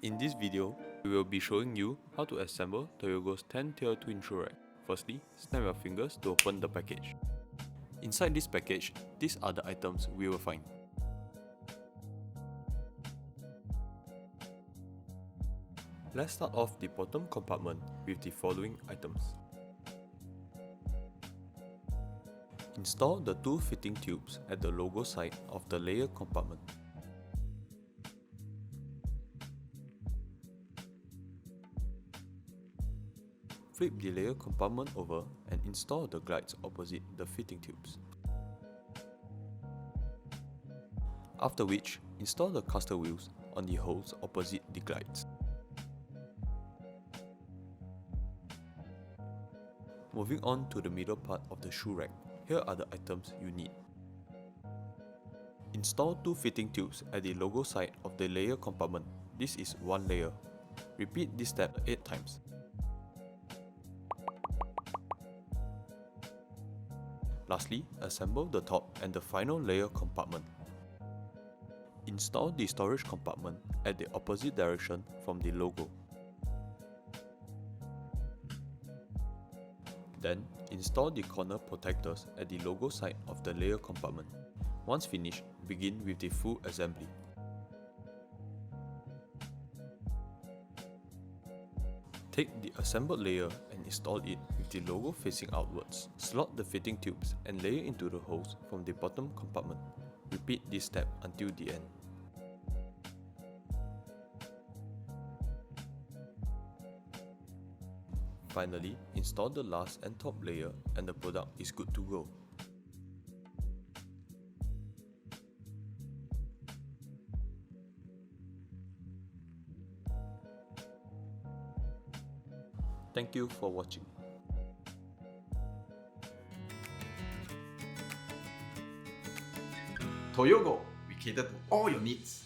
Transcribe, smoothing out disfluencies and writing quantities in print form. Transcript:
In this video, we will be showing you how to assemble TOYOGO's 10-tier twin shoe rack. Firstly, snap your fingers to open the package. Inside this package, these are the items we will find. Let's start off the bottom compartment with the following items. Install the two fitting tubes at the logo side of the layer compartment. Flip the layer compartment over and install the glides opposite the fitting tubes. After which, install the caster wheels on the holes opposite the glides. Moving on to the middle part of the shoe rack, here are the items you need. Install two fitting tubes at the logo side of the layer compartment. This is one layer. Repeat this step 8 times. Lastly, assemble the top and the final layer compartment. Install the storage compartment at the opposite direction from the logo. Then, install the corner protectors at the logo side of the layer compartment. Once finished, begin with the full assembly. Take the assembled layer and install it with the logo facing outwards. Slot the fitting tubes and layer into the holes from the bottom compartment. Repeat this step until the end. Finally, install the last and top layer and the product is good to go. Thank you for watching. TOYOGO, we cater to all your needs.